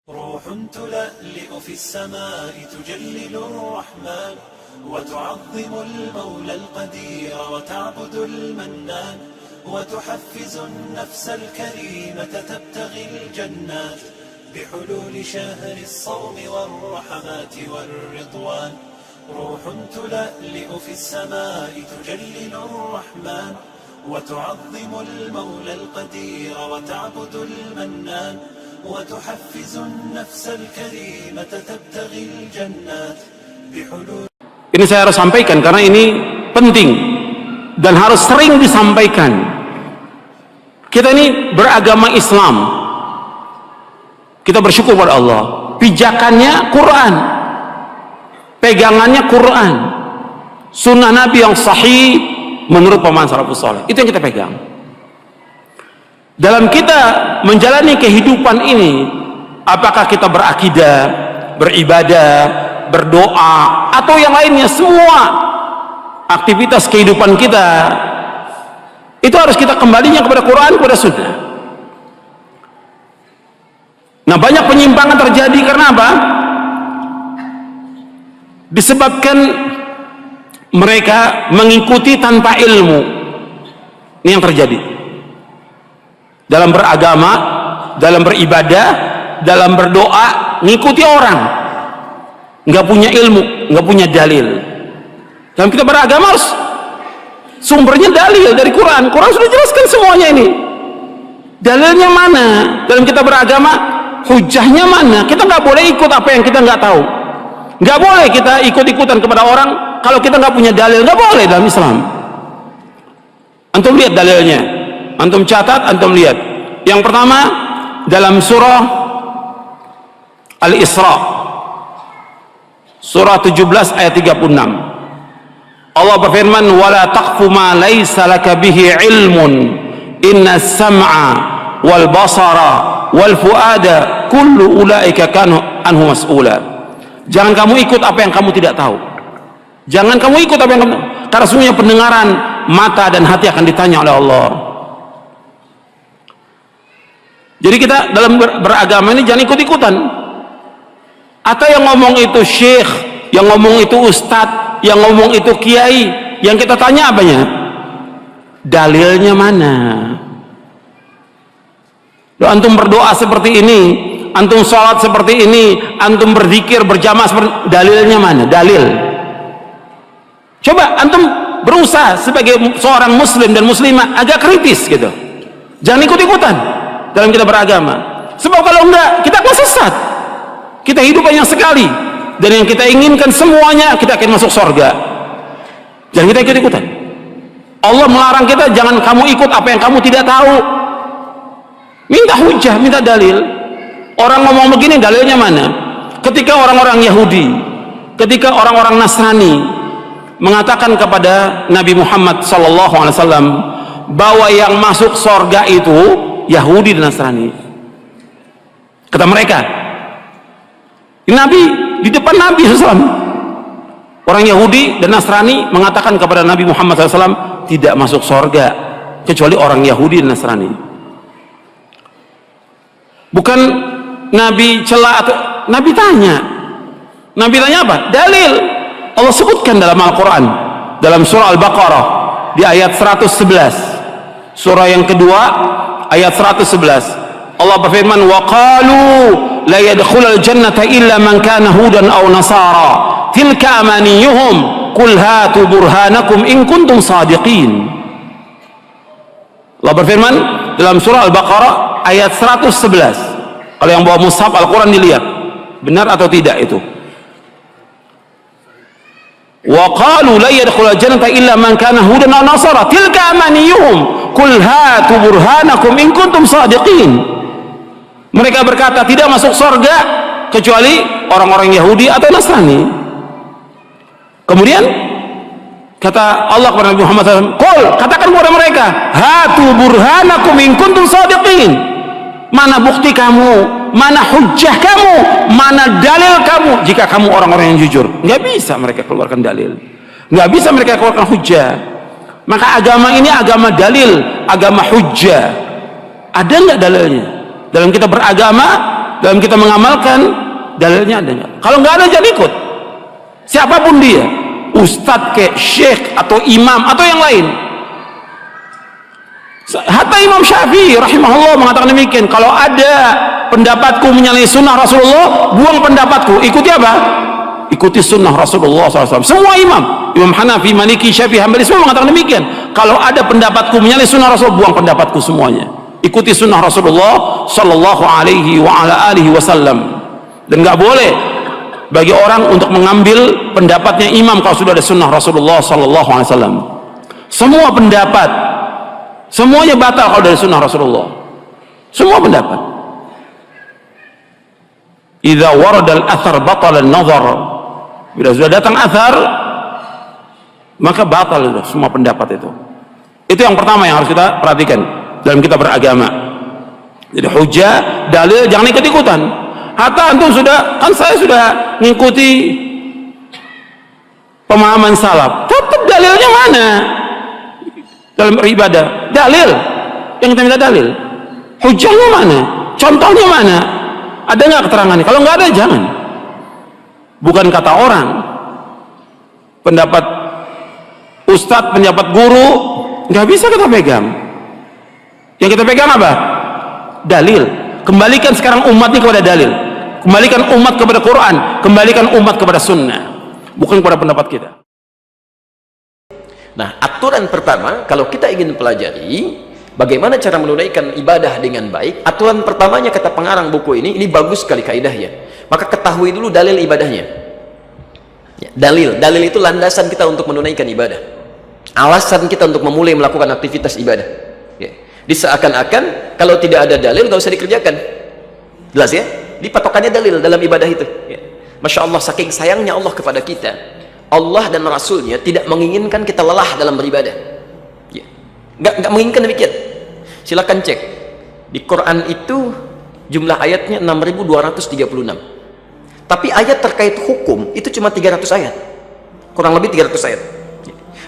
روح تلألئ في السماء تجلل الرحمن وتعظم المولى القدير وتعبد المنان وتحفز النفس الكريمة تبتغي الجنات بحلول شهر الصوم والرحمات والرضوان. روح تلألئ في السماء تجلل الرحمن وتعظم المولى القدير وتعبد المنان وتحفز النفس الكريمة تبتغي الجنات بحلول. Ini saya harus sampaikan karena ini penting dan harus sering disampaikan. Kita ini beragama Islam, kita bersyukur pada Allah, pijakannya Quran, pegangannya Quran, sunnah Nabi yang sahih menurut pemahaman salafus saleh, itu yang kita pegang. Dalam kita menjalani kehidupan ini, apakah kita berakidah, beribadah, berdoa, atau yang lainnya, semua aktivitas kehidupan kita itu harus kita kembalinya kepada Quran, kepada sunnah. Nah, banyak penyimpangan terjadi karena apa? Disebabkan mereka mengikuti tanpa ilmu. Ini yang terjadi dalam beragama, dalam beribadah, dalam berdoa, ngikuti orang, nggak punya ilmu, nggak punya dalil. Dalam kita beragama harus sumbernya dalil dari Quran. Quran sudah jelaskan semuanya ini. Dalilnya mana? Dalam kita beragama, hujahnya mana? Kita nggak boleh ikut apa yang kita nggak tahu. Nggak boleh kita ikut-ikutan kepada orang kalau kita nggak punya dalil. Nggak boleh dalam Islam. Antum lihat dalilnya, antum catat, antum lihat. Yang pertama dalam surah Al-Isra, surah 17 ayat 36. Allah berfirman, "Wala taqfu ma laysa laka bihi ilmun, inna as-sam'a wal basara wal fuada kullu ulaika kanu anhu mas'ula." Jangan kamu ikut apa yang kamu tidak tahu. Jangan kamu ikut apa yang kamu, karena sesungguhnya pendengaran, mata dan hati akan ditanya oleh Allah. Jadi kita dalam beragama ini jangan ikut-ikutan. Atau yang ngomong itu syekh, yang ngomong itu ustadz, yang ngomong itu kiai, yang kita tanya apanya? Dalilnya mana? Loh, antum berdoa seperti ini, antum sholat seperti ini, antum berzikir berjamaah seperti, dalilnya mana? Dalil. Coba antum berusaha sebagai seorang muslim dan muslimah agak kritis gitu. Jangan ikut-ikutan dalam kita beragama. Sebab kalau enggak, kita akan sesat. Kita hidup hanya sekali, dan yang kita inginkan semuanya kita akan masuk surga. Jangan kita ikut-ikutan. Allah melarang kita, jangan kamu ikut apa yang kamu tidak tahu. Minta hujah, minta dalil. Orang ngomong begini, dalilnya mana? Ketika orang-orang Yahudi, ketika orang-orang Nasrani mengatakan kepada Nabi Muhammad SAW bahwa yang masuk surga itu Yahudi dan Nasrani, kata mereka, Nabi, di depan Nabi SAW, orang Yahudi dan Nasrani mengatakan kepada Nabi Muhammad SAW tidak masuk surga kecuali orang Yahudi dan Nasrani. Bukan Nabi celah atau Nabi tanya. Nabi tanya apa? Dalil. Allah sebutkan dalam Al-Quran, dalam surah Al-Baqarah di ayat 111, surah yang kedua ayat 111. Allah berfirman, wa qalu la yadkhulul jannata illa man kana hudan aw nasara tilka amaniyuhum qul hatu burhanakum in kuntum shadiqin. Allah berfirman dalam surah Al-Baqarah ayat 111. Kalau yang bawa mushaf Al-Quran dilihat benar atau tidak itu. Wa qalu la yadkhulul jannata illa man kana hudan aw nasara tilka amaniyuhum qul hatu burhanakum in kuntum shadiqin. Mereka berkata tidak masuk surga kecuali orang-orang Yahudi atau Nasrani. Kemudian kata Allah kepada Nabi Muhammad SAW, "Qul," katakan kepada mereka, "Hatu burhanakum in kuntum shadiqin." Mana bukti kamu, mana hujjah kamu, mana dalil kamu jika kamu orang-orang yang jujur. Nggak bisa mereka keluarkan dalil, nggak bisa mereka keluarkan hujjah. Maka agama ini agama dalil, agama hujjah. Ada nggak dalilnya? Dalam kita beragama dalam kita mengamalkan dalilnya ada nggak? Kalau nggak ada, jangan ikut. Siapapun dia, ustadz kayak syekh atau imam atau yang lain. Hatta Imam Syafi'i rahimahullah mengatakan demikian, kalau ada pendapatku menyalahi sunnah Rasulullah, buang pendapatku, ikuti apa? Ikuti sunnah Rasulullah SAW. Semua imam, Imam Hanafi, Maliki, Syafi'i, Hambali, semua mengatakan demikian. Kalau ada pendapatku menyalahi sunnah Rasul, buang pendapatku semuanya, ikuti sunnah Rasulullah Sallallahu Alaihi Wasallam. Dan nggak boleh bagi orang untuk mengambil pendapatnya imam kalau sudah ada sunnah Rasulullah Sallallahu Alaihi Wasallam. Semua pendapat, semuanya batal kalau dari sunnah Rasulullah. Semua pendapat. Idza warada al-athar batal an-nazar. Bila sudah datang athar, maka batal itu semua pendapat itu. Itu yang pertama yang harus kita perhatikan dalam kita beragama. Jadi hujah, dalil, jangan ikut-ikutan. Hatta antum sudah, kan saya sudah mengikuti pemahaman salaf, tetap dalilnya mana? Dalam beribadah, dalil yang kita minta dalil, hujahnya mana, contohnya mana, ada nggak keterangannya? Kalau nggak ada, jangan. Bukan kata orang, pendapat ustadz, pendapat guru, nggak bisa kita pegang. Yang kita pegang apa? Dalil. Kembalikan sekarang umat ini kepada dalil, kembalikan umat kepada Quran, kembalikan umat kepada sunnah, bukan kepada pendapat kita. Nah, aturan pertama, kalau kita ingin pelajari bagaimana cara menunaikan ibadah dengan baik, aturan pertamanya kata pengarang buku ini bagus sekali kaidahnya. Maka ketahui dulu dalil ibadahnya. Ya, dalil itu landasan kita untuk menunaikan ibadah. Alasan kita untuk memulai melakukan aktivitas ibadah. Ya. Diseakan-akan kalau tidak ada dalil nggak usah dikerjakan. Jelas ya? Dipatokannya dalil dalam ibadah itu. Ya. Masya Allah, saking sayangnya Allah kepada kita. Allah dan Rasulnya tidak menginginkan kita lelah dalam beribadah. Ya. Nggak menginginkan demikian. Silakan cek di Quran itu jumlah ayatnya 6.236. Tapi ayat terkait hukum itu cuma 300 ayat, kurang lebih 300 ayat.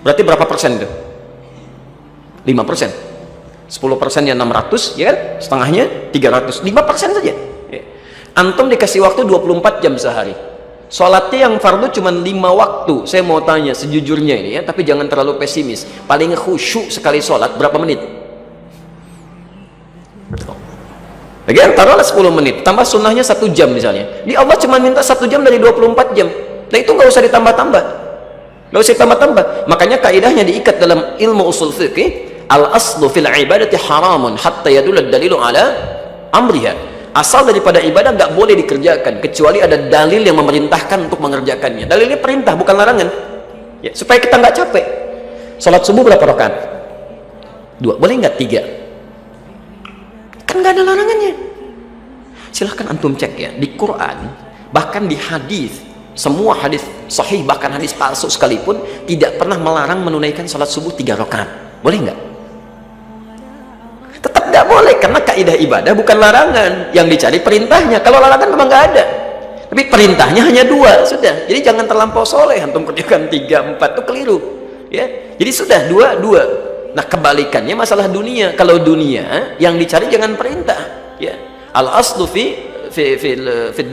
Berarti berapa persen itu? 5%. 10%-nya 600, ya kan? Setengahnya 300. 5% saja. Ya. Antum dikasih waktu 24 jam sehari. Sholatnya yang fardu cuma 5 waktu. Saya mau tanya sejujurnya ini ya, tapi jangan terlalu pesimis. Paling khusyuk sekali sholat berapa menit? Bagian taruhlah 10 menit, tambah sunnahnya 1 jam misalnya. Di Allah cuma minta 1 jam dari 24 jam. Nah itu nggak usah ditambah-tambah. Nggak usah ditambah-tambah. Makanya kaidahnya diikat dalam ilmu usul fiqih. Al-aslu fil ibadati haramun hatta yadulad dalilu ala amriha. Asal daripada ibadah nggak boleh dikerjakan kecuali ada dalil yang memerintahkan untuk mengerjakannya. Dalilnya perintah bukan larangan. Ya, supaya kita nggak capek. Salat subuh berapa rakaat? 2. Boleh nggak 3? Kan nggak ada larangannya. Silahkan antum cek ya di Quran, bahkan di hadis, semua hadis sahih bahkan hadis palsu sekalipun tidak pernah melarang menunaikan salat subuh 3 rakaat. Boleh nggak? Tetap nggak boleh karena kaidah ibadah bukan larangan, yang dicari perintahnya. Kalau larangan memang nggak ada, tapi perintahnya hanya 2 sudah. Jadi jangan terlampau soleh antum kerjakan 3, 4 itu keliru ya. Jadi sudah 2. Nah kebalikannya masalah dunia. Kalau dunia yang dicari jangan perintah ya. Al-aslu fi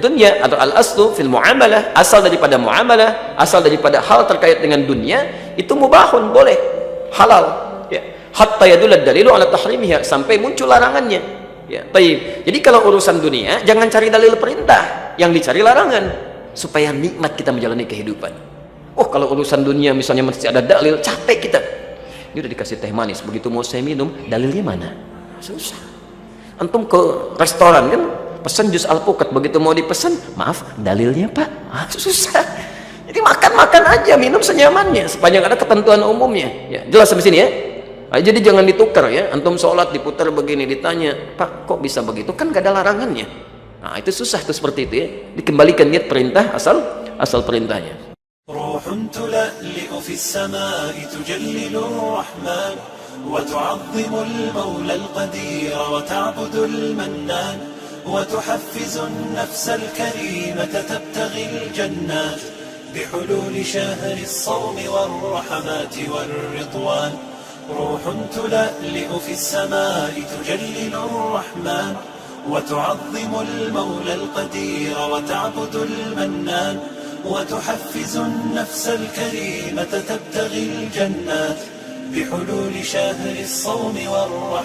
dunya atau al-aslu fil muamalah, asal daripada muamalah, asal daripada hal terkait dengan dunia itu mubahun, boleh, halal ya. Hatta yadulad dalilu ala tahrimiha, sampai muncul larangannya ya. Baik. Jadi kalau urusan dunia jangan cari dalil perintah, yang dicari larangan supaya nikmat kita menjalani kehidupan. Oh kalau urusan dunia misalnya mesti ada dalil, capek kita. Ini udah dikasih teh manis, begitu mau saya minum, dalilnya mana? Susah. Antum ke restoran kan, pesan jus alpukat, begitu mau dipesan, maaf, dalilnya pak, susah. Jadi makan aja, minum senyamannya, sepanjang ada ketentuan umumnya. Ya, jelas sampai sini ya. Nah, jadi jangan ditukar ya, antum sholat diputar begini, ditanya, pak kok bisa begitu? Kan gak ada larangannya. Nah itu susah tuh seperti itu ya. Dikembalikan niat perintah, asal perintahnya. روح تلألئ في السماء تجلل الرحمن وتعظم المولى القدير وتعبد المنان وتحفز النفس الكريمة تبتغي الجنات بحلول شهر الصوم والرحمات والرضوان روح تلألئ في السماء تجلل الرحمن وتعظم المولى القدير وتعبد المنان وتحفز النفس الكريمة تبتغي الجنات بحلول شهر الصوم والرحمة